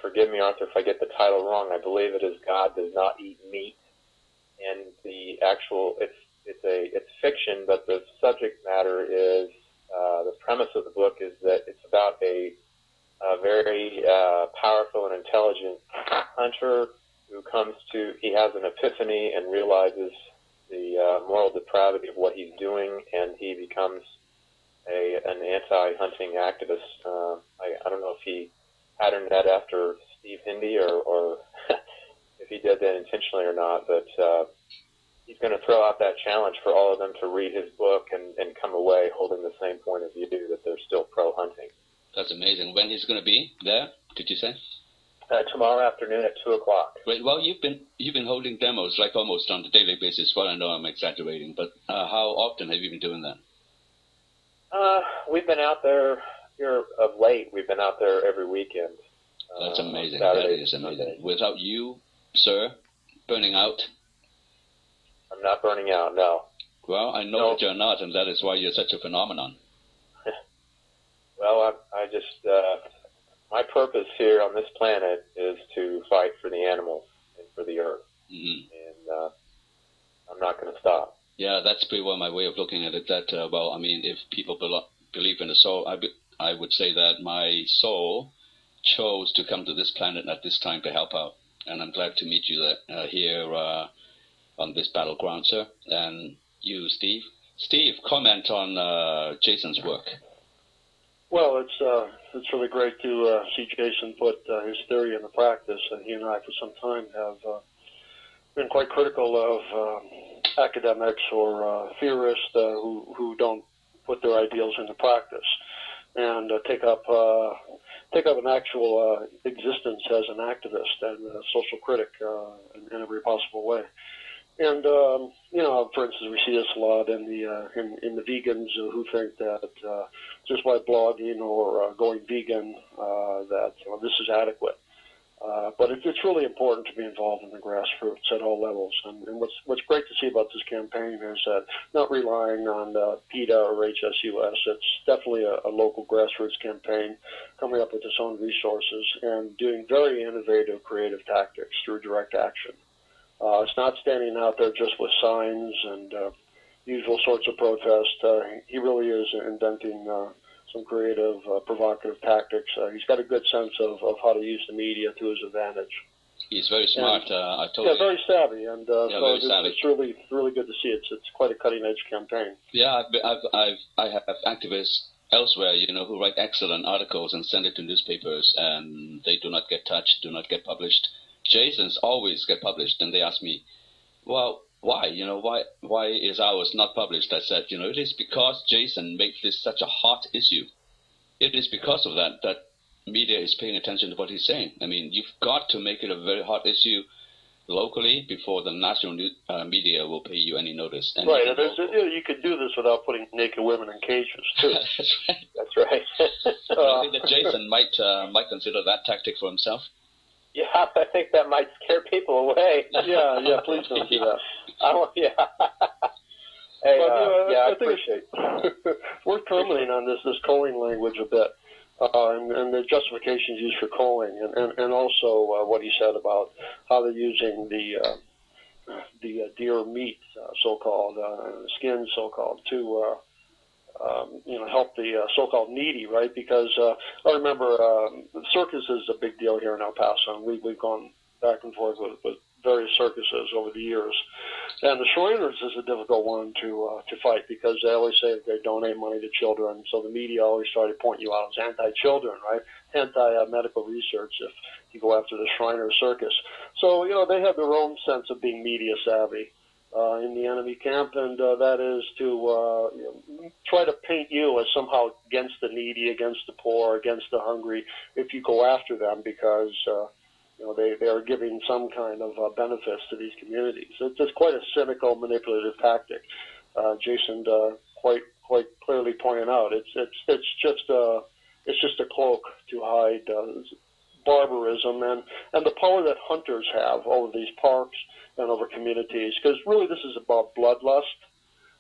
forgive me, Arthur, if I get the title wrong. I believe it is God Does Not Eat Meat, and the actual it's fiction, but the subject matter is the premise of the book is that it's about a very powerful and intelligent hunter who he has an epiphany and realizes the moral depravity of what he's doing, and he becomes an anti-hunting activist. I don't know if he patterned that after Steve Hindy or if he did that intentionally or not, but he's going to throw out that challenge for all of them to read his book and come away holding the same point of view, that they're still pro-hunting. That's amazing. When he's going to be there, did you say? Tomorrow afternoon at 2 o'clock. Great. Well, you've been holding demos like almost on a daily basis. Well, I know I'm exaggerating, but how often have you been doing that? We've been out there here of late. We've been out there every weekend. That's amazing. That is amazing. Without you, sir, burning out? I'm not burning out, no. Well, I know that you're not, and that is why you're such a phenomenon. Well, I just, my purpose here on this planet is to fight for the animals and for the earth. Mm-hmm. And I'm not going to stop. Yeah, that's pretty well my way of looking at it. That, well, I mean, if people believe in the soul, I would say that my soul chose to come to this planet at this time to help out. And I'm glad to meet you here on this battleground, sir. And you, Steve. Steve, comment on Jason's work. Well, it's really great to see Jason put his theory into practice, and he and I for some time have been quite critical of academics or theorists who don't put their ideals into practice and take up an actual existence as an activist and a social critic in every possible way. And for instance, we see this a lot in the vegans who think that just by blogging or going vegan that this is adequate. But it's really important to be involved in the grassroots at all levels. And what's great to see about this campaign is that not relying on PETA or HSUS, it's definitely a local grassroots campaign coming up with its own resources and doing very innovative, creative tactics through direct action. It's not standing out there just with signs and usual sorts of protest. He really is inventing some creative, provocative tactics. He's got a good sense of how to use the media to his advantage. He's very smart. Very savvy, and very savvy. It's really good to see. It's quite a cutting-edge campaign. Yeah, I have activists elsewhere, who write excellent articles and send it to newspapers, and they do not get touched, do not get published. Jason's always get published, and they ask me, well, why? Why is ours not published? I said, it is because Jason makes this such a hot issue. It is because of that media is paying attention to what he's saying. I mean, you've got to make it a very hot issue locally before the national media will pay you any notice. And right, and you could do this without putting naked women in cages, too. That's right. That's right. I think that Jason might consider that tactic for himself. Yeah, I think that might scare people away. Yeah, please don't do that. Yeah. Hey, I appreciate it. We're commenting on this culling language a bit, and the justifications used for culling, and also what he said about how they're using the deer meat, so-called skin, so-called, to help the so-called needy, right? Because I remember circus is a big deal here in El Paso, and we've gone back and forth with various circuses over the years. And the Shriners is a difficult one to fight because they always say that they donate money to children, so the media always try to point you out as anti-children, right? Anti-medical research if you go after the Shriner circus. So, they have their own sense of being media savvy in the enemy camp, and that is to try to paint you as somehow against the needy, against the poor, against the hungry, if you go after them because they are giving some kind of benefits to these communities. It's quite a cynical, manipulative tactic. Jason quite clearly pointed out it's just a cloak to hide barbarism and the power that hunters have over these parks and over communities. Because really, this is about bloodlust.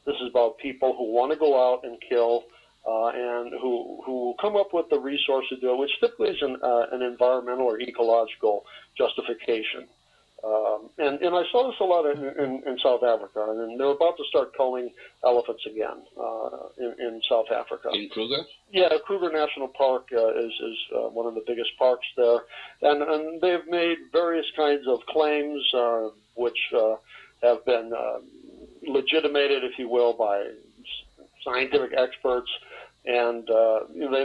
This is about people who want to go out and kill and who come up with the resource to do it, which typically is an environmental or ecological justification. And I saw this a lot in South Africa, and they're about to start culling elephants again in South Africa. In Kruger? Yeah, Kruger National Park is one of the biggest parks there, and they've made various kinds of claims which have been legitimated, if you will, by scientific experts, and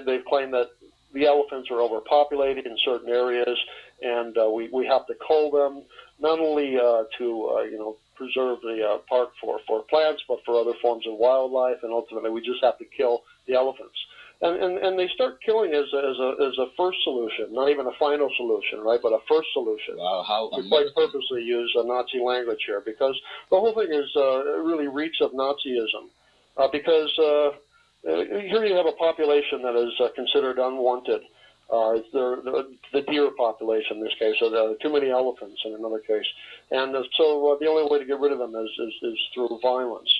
they've claimed that the elephants are overpopulated in certain areas, and we have to cull them, not only to preserve the park for plants, but for other forms of wildlife, and ultimately we just have to kill the elephants. And they start killing as a first solution, not even a final solution, right? But a first solution. Wow, how we quite purposely use Nazi language here because the whole thing is really reeks of Nazism. Because here you have a population that is considered unwanted. It's the deer population in this case, or too many elephants in another case. And so the only way to get rid of them is through violence.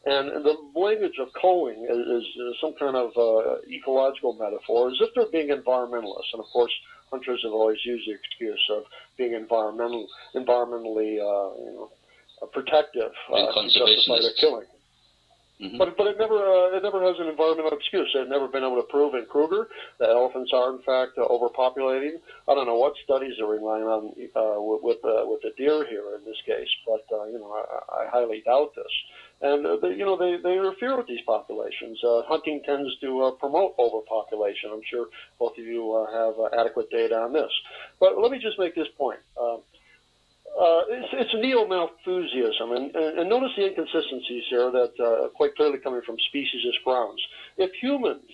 And the language of culling is some kind of ecological metaphor, as if they're being environmentalists. And of course, hunters have always used the excuse of being environmentally protective to justify their killing. Mm-hmm. But it never has an environmental excuse. They've never been able to prove in Kruger that elephants are in fact overpopulating. I don't know what studies are relying on with the deer here in this case, but I highly doubt this. And they interfere with these populations. Hunting tends to promote overpopulation. I'm sure both of you have adequate data on this. But let me just make this point. It's neo-Malthusianism, and notice the inconsistencies here that quite clearly coming from speciesist grounds. If humans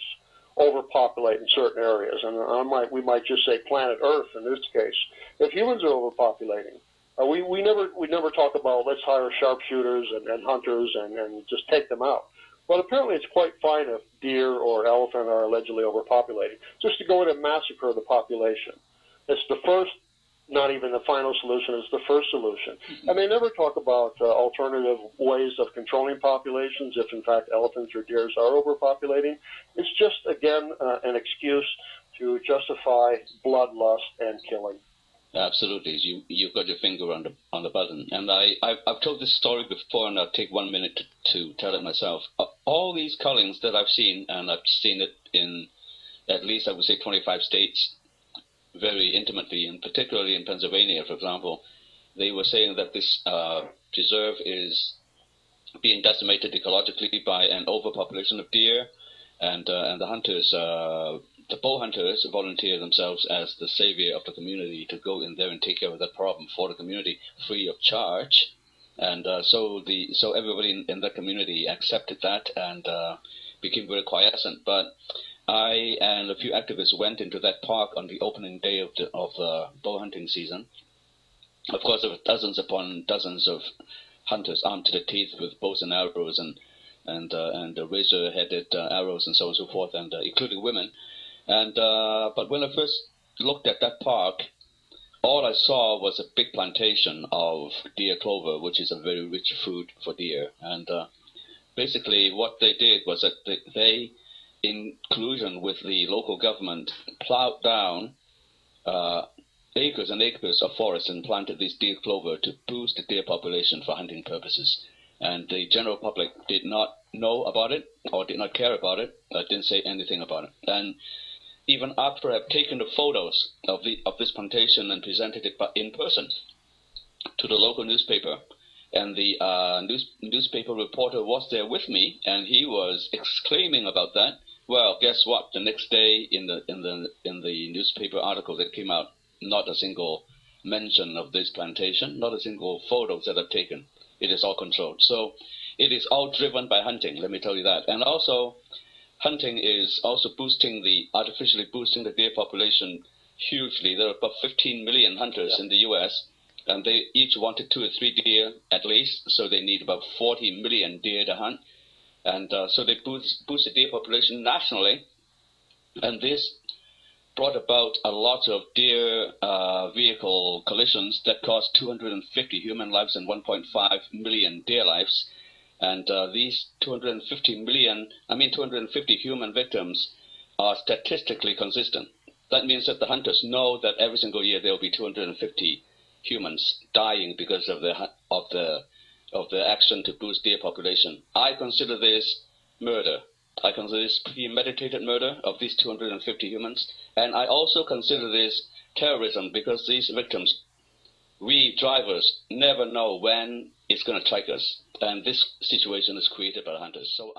overpopulate in certain areas, and we might just say planet Earth in this case, if humans are overpopulating, we never talk about let's hire sharpshooters and hunters and just take them out. But apparently it's quite fine if deer or elephant are allegedly overpopulating, just to go in and massacre the population. It's the first, not even the final solution, it's the first solution. And they never talk about alternative ways of controlling populations if, in fact, elephants or deer are overpopulating. It's just, again, an excuse to justify bloodlust and killing. Absolutely. You've got your finger on the button. And I've told this story before, and I'll take 1 minute to tell it myself. All these cullings that I've seen, and I've seen it in at least, I would say, 25 states, very intimately, and particularly in Pennsylvania, for example, they were saying that this preserve is being decimated ecologically by an overpopulation of deer, and the hunters, the bow hunters, volunteer themselves as the savior of the community to go in there and take care of that problem for the community free of charge, and so everybody in that community accepted that and became very quiescent, but I and a few activists went into that park on the opening day of the bow hunting season. Of course, there were dozens upon dozens of hunters armed to the teeth with bows and arrows and razor-headed arrows and so on and so forth, and including women. And but when I first looked at that park, all I saw was a big plantation of deer clover, which is a very rich food for deer. And basically, what they did was that they in collusion with the local government, plowed down acres and acres of forest and planted these deer clover to boost the deer population for hunting purposes. And the general public did not know about it or did not care about it, didn't say anything about it. And even after I've taken the photos of this plantation and presented it in person to the local newspaper, and the newspaper reporter was there with me, and he was exclaiming about that. Well, guess what? The next day in the newspaper article that came out, not a single mention of this plantation, not a single photos that I've taken. It is all controlled. So it is all driven by hunting, let me tell you that. And also, hunting is also artificially boosting the deer population hugely. There are about 15 million hunters in the U.S., and they each wanted 2 or 3 deer at least, so they need about 40 million deer to hunt. And so they boost the deer population nationally, and this brought about a lot of deer vehicle collisions that cost 250 human lives and 1.5 million deer lives. And these 250 human victims are statistically consistent. That means that the hunters know that every single year there will be 250 humans dying because of the action to boost deer population. I consider this murder. I consider this premeditated murder of these 250 humans, and I also consider this terrorism because these victims, we drivers, never know when it's going to strike us, and this situation is created by the hunters. So